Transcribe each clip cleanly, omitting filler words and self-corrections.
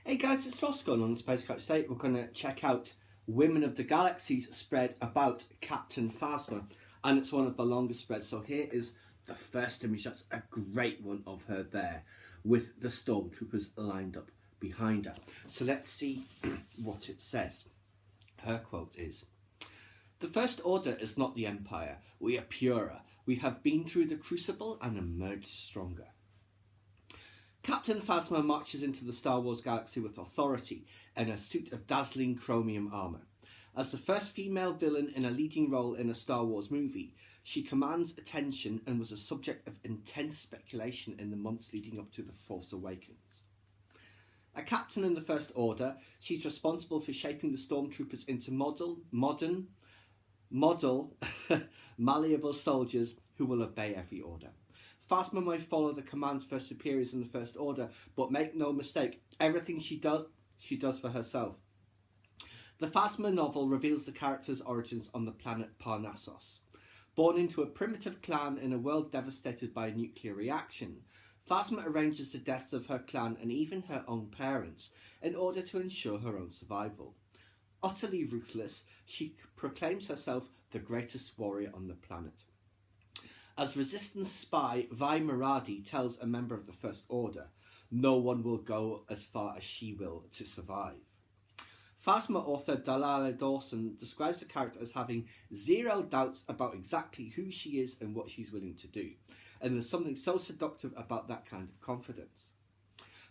Hey guys, it's Ross going on the Space Coach today. We're going to check out Women of the Galaxy's spread about Captain Phasma, and it's one of the longest spreads. So here is the first image. That's a great one of her there with the stormtroopers lined up behind her. So let's see what it says. Her quote is, "The First Order is not the Empire. We are purer. We have been through the crucible and emerged stronger." Captain Phasma marches into the Star Wars galaxy with authority in a suit of dazzling chromium armour. As the first female villain in a leading role in a Star Wars movie, she commands attention and was a subject of intense speculation in the months leading up to The Force Awakens. A captain in the First Order, she's responsible for shaping the stormtroopers into model, malleable soldiers who will obey every order. Phasma may follow the commands of her superiors in the First Order, but make no mistake, everything she does for herself. The Phasma novel reveals the character's origins on the planet Parnassos. Born into a primitive clan in a world devastated by a nuclear reaction, Phasma arranges the deaths of her clan and even her own parents in order to ensure her own survival. Utterly ruthless, she proclaims herself the greatest warrior on the planet. As Resistance spy Vi Maradi tells a member of the First Order, no one will go as far as she will to survive. Phasma author Dalala Dawson describes the character as having zero doubts about exactly who she is and what she's willing to do, and there's something so seductive about that kind of confidence.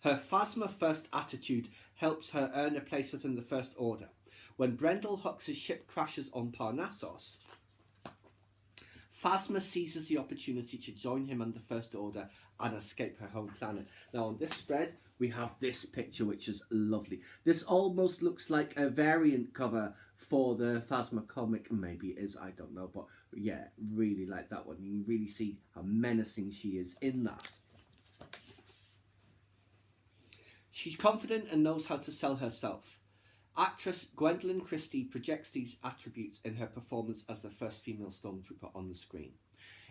Her Phasma first attitude helps her earn a place within the First Order. When Brendel Hux's ship crashes on Parnassos, Phasma seizes the opportunity to join him and the First Order and escape her home planet. Now on this spread, we have this picture, which is lovely. This almost looks like a variant cover for the Phasma comic. Maybe it is, I don't know. But yeah, really like that one. You can really see how menacing she is in that. She's confident and knows how to sell herself. Actress Gwendolyn Christie projects these attributes in her performance as the first female stormtrooper on the screen.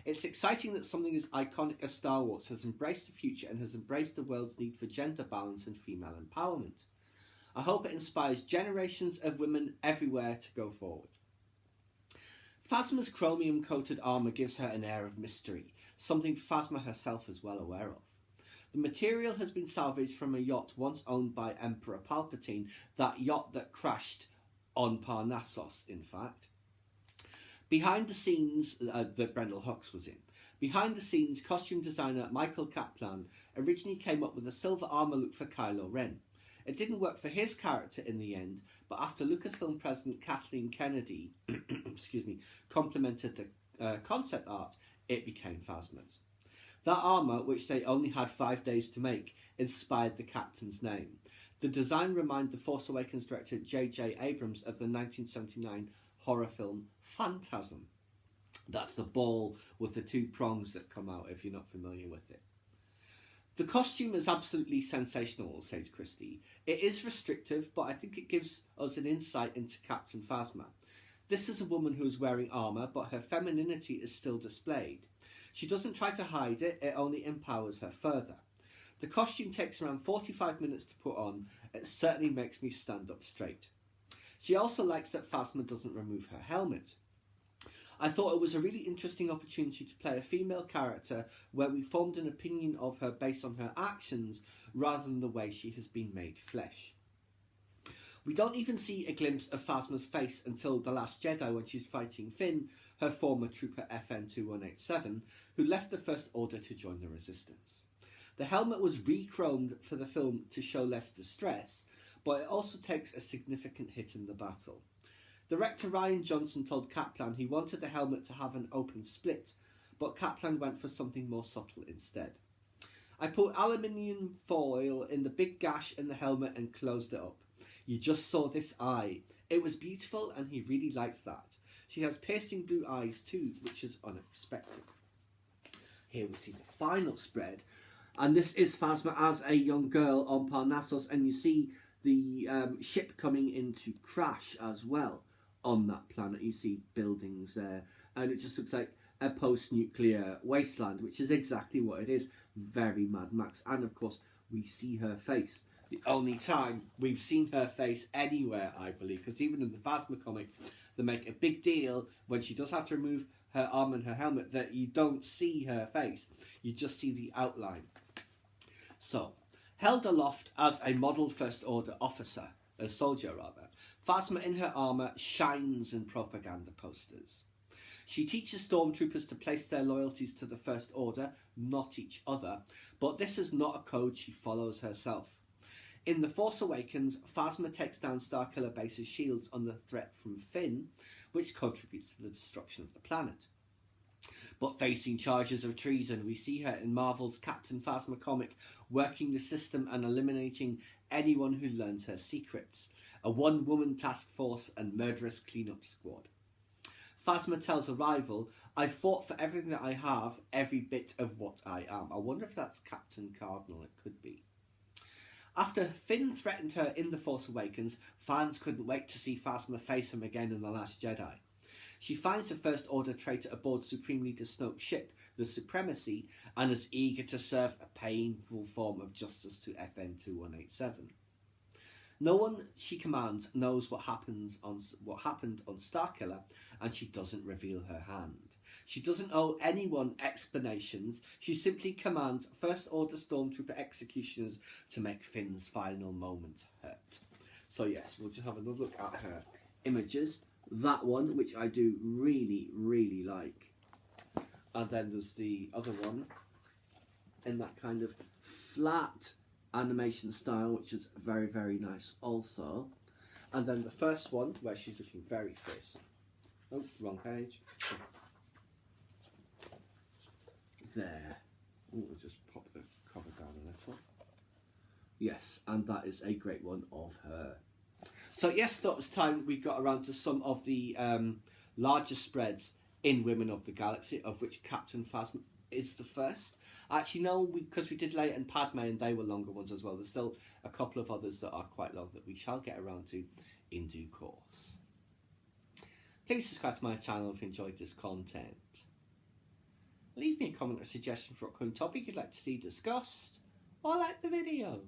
It's exciting that something as iconic as Star Wars has embraced the future and has embraced the world's need for gender balance and female empowerment. I hope it inspires generations of women everywhere to go forward. Phasma's chromium-coated armour gives her an air of mystery, something Phasma herself is well aware of. The material has been salvaged from a yacht once owned by Emperor Palpatine, that yacht that crashed on Parnassos, in fact. Behind the scenes that Brendel Hux was in. Behind the scenes, costume designer Michael Kaplan originally came up with a silver armour look for Kylo Ren. It didn't work for his character in the end, but after Lucasfilm president Kathleen Kennedy complimented the concept art, it became Phasma's. That armour, which they only had 5 days to make, inspired the captain's name. The design reminded the Force Awakens director J.J. Abrams of the 1979 horror film Phantasm. That's the ball with the two prongs that come out, if you're not familiar with it. The costume is absolutely sensational, says Christie. It is restrictive, but I think it gives us an insight into Captain Phasma. This is a woman who is wearing armour, but her femininity is still displayed. She doesn't try to hide it, it only empowers her further. The costume takes around 45 minutes to put on. It certainly makes me stand up straight. She also likes that Phasma doesn't remove her helmet. I thought it was a really interesting opportunity to play a female character where we formed an opinion of her based on her actions rather than the way she has been made flesh. We don't even see a glimpse of Phasma's face until The Last Jedi when she's fighting Finn, her former trooper FN-2187, who left the First Order to join the Resistance. The helmet was re-chromed for the film to show less distress, but it also takes a significant hit in the battle. Director Rian Johnson told Kaplan he wanted the helmet to have an open split, but Kaplan went for something more subtle instead. I put aluminium foil in the big gash in the helmet and closed it up. You just saw this eye. It was beautiful and he really liked that. She has piercing blue eyes too, which is unexpected. Here we see the final spread. And this is Phasma as a young girl on Parnassos, and you see the ship coming into crash as well on that planet. You see buildings there, and it just looks like a post-nuclear wasteland, which is exactly what it is. Very Mad Max. And of course, we see her face the only time we've seen her face anywhere, I believe, because even in the Phasma comic, they make a big deal when she does have to remove her arm and her helmet that you don't see her face, you just see the outline. So, held aloft as a model First Order officer, a soldier rather, Phasma in her armour shines in propaganda posters. She teaches stormtroopers to place their loyalties to the First Order, not each other, but this is not a code she follows herself. In The Force Awakens, Phasma takes down Starkiller Base's shields under threat from Finn, which contributes to the destruction of the planet. But facing charges of treason, we see her in Marvel's Captain Phasma comic working the system and eliminating anyone who learns her secrets, a one-woman task force and murderous cleanup squad. Phasma tells a rival, "I fought for everything that I have, every bit of what I am." I wonder if that's Captain Cardinal. It could be. After Finn threatened her in The Force Awakens, fans couldn't wait to see Phasma face him again in The Last Jedi. She finds the First Order traitor aboard Supreme Leader Snoke's ship, the Supremacy, and is eager to serve a painful form of justice to FN-2187. No one she commands knows what happened on Starkiller, and she doesn't reveal her hand. She doesn't owe anyone explanations. She simply commands First Order Stormtrooper executioners to make Finn's final moment hurt. So yes, we'll just have another look at her images. That one, which I do really, really like. And then there's the other one in that kind of flat animation style, which is very, very nice also. And then the first one, where she's looking very fierce. Oh, wrong page. There. Oh, I'll just pop the cover down a little. Yes, and that is a great one of her. So yes, that was time we got around to some of the larger spreads in Women of the Galaxy, of which Captain Phasma is the first. Actually, no, because we did Leia and Padme, and they were longer ones as well. There's still a couple of others that are quite long that we shall get around to in due course. Please subscribe to my channel if you enjoyed this content. Leave me a comment or suggestion for a upcoming topic you'd like to see discussed, or like the video.